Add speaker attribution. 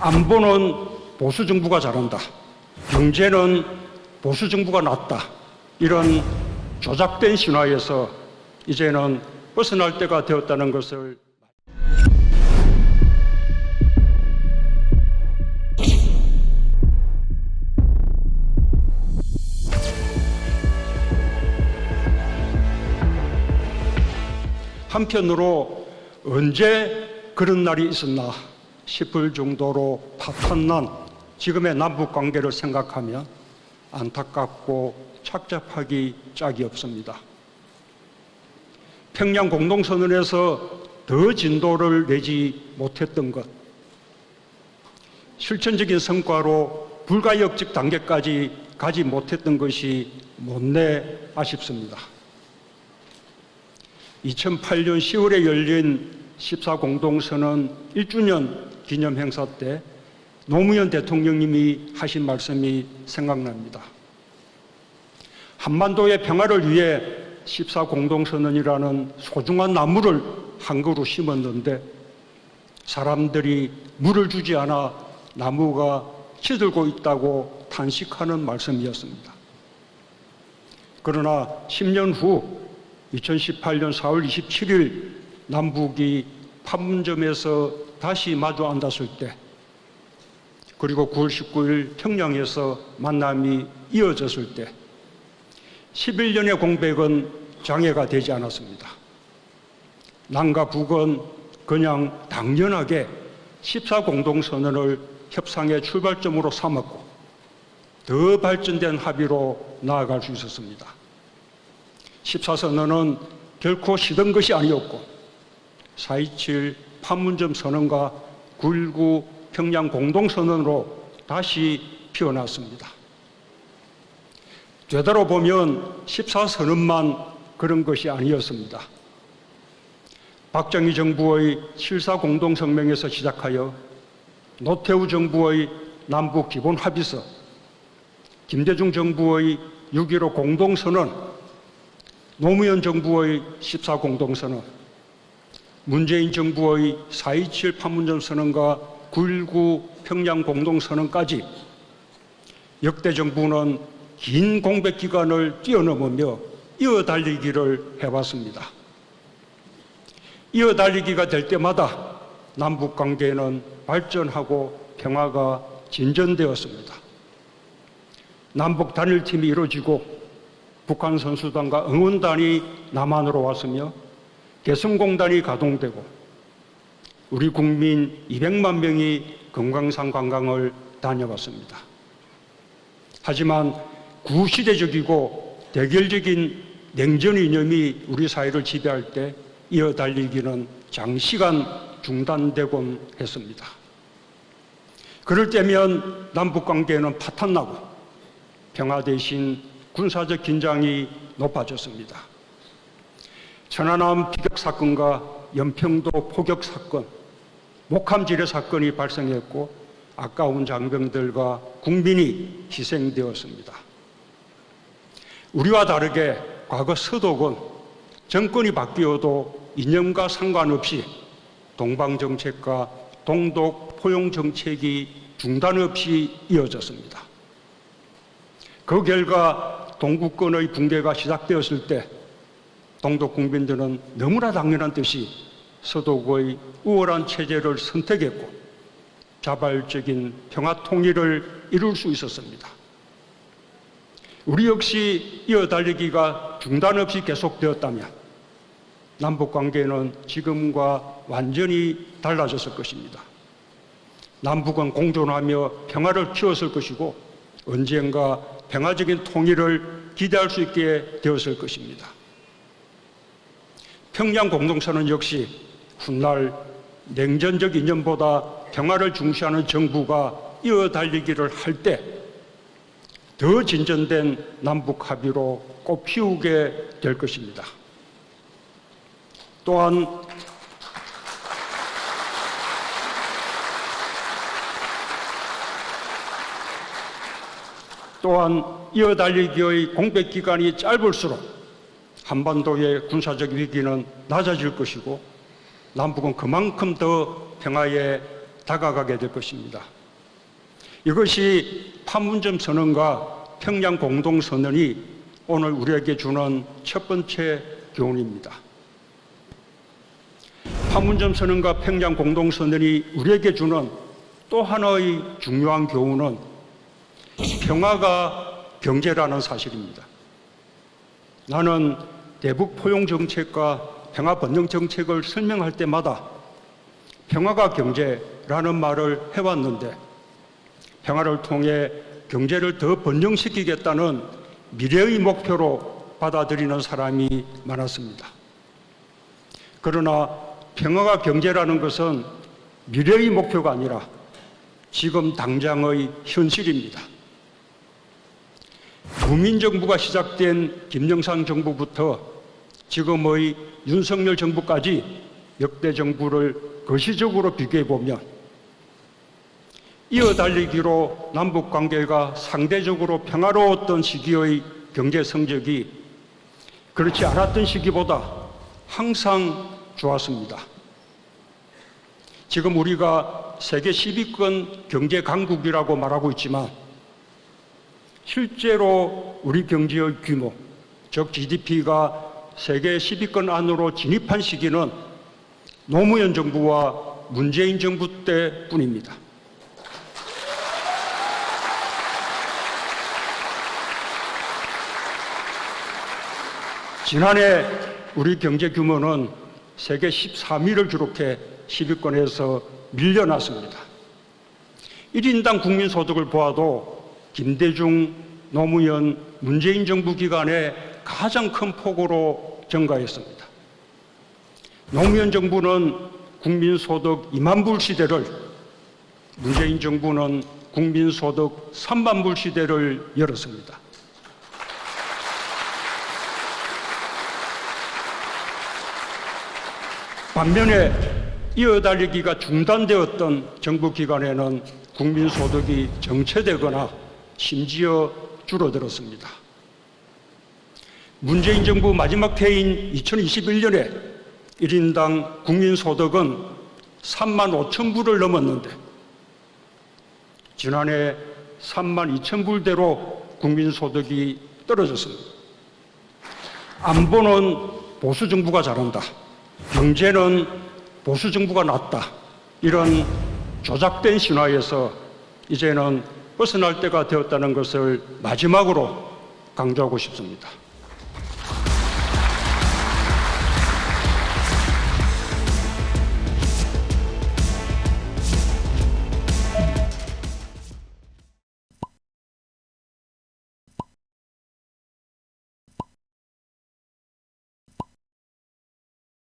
Speaker 1: 안보는 보수 정부가 잘한다, 경제는 보수 정부가 낫다, 이런 조작된 신화에서 이제는 벗어날 때가 되었다는 것을 한편으로 언제 그런 날이 있었나 싶을 정도로 파탄난 지금의 남북 관계를 생각하면 안타깝고 착잡하기 짝이 없습니다. 평양 공동선언에서 더 진도를 내지 못했던 것, 실천적인 성과로 불가역적 단계까지 가지 못했던 것이 못내 아쉽습니다. 2008년 10월에 열린 14공동선언 1주년 기념 행사 때 노무현 대통령님이 하신 말씀이 생각납니다. 한반도의 평화를 위해 14공동선언이라는 소중한 나무를 한 그루 심었는데 사람들이 물을 주지 않아 나무가 시들고 있다고 탄식하는 말씀이었습니다. 그러나 10년 후 2018년 4월 27일 남북이 판문점에서 다시 마주 앉았을 때, 그리고 9월 19일 평양에서 만남이 이어졌을 때 11년의 공백은 장애가 되지 않았습니다. 남과 북은 그냥 당연하게 14공동선언을 협상의 출발점으로 삼았고 더 발전된 합의로 나아갈 수 있었습니다. 14선언은 결코 시든 것이 아니었고 4.27 판문점 선언과 9.19 평양 공동선언으로 다시 피어났습니다. 되돌아보면 14선언만 그런 것이 아니었습니다. 박정희 정부의 7.4 공동성명에서 시작하여 노태우 정부의 남북 기본합의서, 김대중 정부의 6.15 공동선언, 노무현 정부의 14 공동선언, 문재인 정부의 4.27 판문점 선언과 9.19 평양 공동선언까지 역대 정부는 긴 공백 기간을 뛰어넘으며 이어달리기를 해왔습니다. 이어달리기가 될 때마다 남북 관계는 발전하고 평화가 진전되었습니다. 남북 단일팀이 이루어지고 북한 선수단과 응원단이 남한으로 왔으며 개성공단이 가동되고 우리 국민 200만 명이 금강산 관광을 다녀봤습니다. 하지만 구시대적이고 대결적인 냉전 이념이 우리 사회를 지배할 때 이어달리기는 장시간 중단되곤 했습니다. 그럴 때면 남북관계는 파탄나고 평화 대신 군사적 긴장이 높아졌습니다. 천안함 비격 사건과 연평도 포격 사건, 목함 지뢰 사건이 발생했고 아까운 장병들과 국민이 희생되었습니다. 우리와 다르게 과거 서독은 정권이 바뀌어도 이념과 상관없이 동방정책과 동독 포용정책이 중단 없이 이어졌습니다. 그 결과 동구권의 붕괴가 시작되었을 때 동독 국민들은 너무나 당연한 듯이 서독의 우월한 체제를 선택했고 자발적인 평화 통일을 이룰 수 있었습니다. 우리 역시 이어달리기가 중단 없이 계속되었다면 남북관계는 지금과 완전히 달라졌을 것입니다. 남북은 공존하며 평화를 키웠을 것이고 언젠가 평화적인 통일을 기대할 수 있게 되었을 것입니다. 평양 공동선언 역시 훗날 냉전적 이념보다 평화를 중시하는 정부가 이어달리기를 할 때 더 진전된 남북 합의로 꽃피우게 될 것입니다. 또한 이어달리기의 공백 기간이 짧을수록 한반도의 군사적 위기는 낮아질 것이고 남북은 그만큼 더 평화에 다가가게 될 것입니다. 이것이 판문점 선언과 평양 공동선언이 오늘 우리에게 주는 첫 번째 교훈입니다. 판문점 선언과 평양 공동선언이 우리에게 주는 또 하나의 중요한 교훈은 평화가 경제라는 사실입니다. 나는 대북 포용 정책과 평화 번영 정책을 설명할 때마다 평화가 경제라는 말을 해왔는데 평화를 통해 경제를 더 번영시키겠다는 미래의 목표로 받아들이는 사람이 많았습니다. 그러나 평화가 경제라는 것은 미래의 목표가 아니라 지금 당장의 현실입니다. 국민정부가 시작된 김영삼 정부부터 지금의 윤석열 정부까지 역대 정부를 거시적으로 비교해보면 이어달리기로 남북관계가 상대적으로 평화로웠던 시기의 경제 성적이 그렇지 않았던 시기보다 항상 좋았습니다. 지금 우리가 세계 10위권 경제 강국이라고 말하고 있지만 실제로 우리 경제의 규모, 즉 GDP가 세계 10위권 안으로 진입한 시기는 노무현 정부와 문재인 정부 때뿐입니다. 지난해 우리 경제 규모는 세계 13위를 기록해 10위권에서 밀려났습니다. 1인당 국민소득을 보아도 김대중, 노무현, 문재인 정부 기간에 가장 큰 폭으로 증가했습니다. 노무현 정부는 국민소득 2만 불 시대를, 문재인 정부는 국민소득 3만 불 시대를 열었습니다. 반면에 이어달리기가 중단되었던 정부 기간에는 국민소득이 정체되거나 심지어 줄어들었습니다. 문재인 정부 마지막 해인 2021년에 1인당 국민소득은 3만 5천 불을 넘었는데 지난해 3만 2천 불대로 국민소득이 떨어졌습니다. 안보는 보수 정부가 잘한다, 경제는 보수 정부가 낫다, 이런 조작된 신화에서 이제는 벗어날 때가 되었다는 것을 마지막으로 강조하고 싶습니다.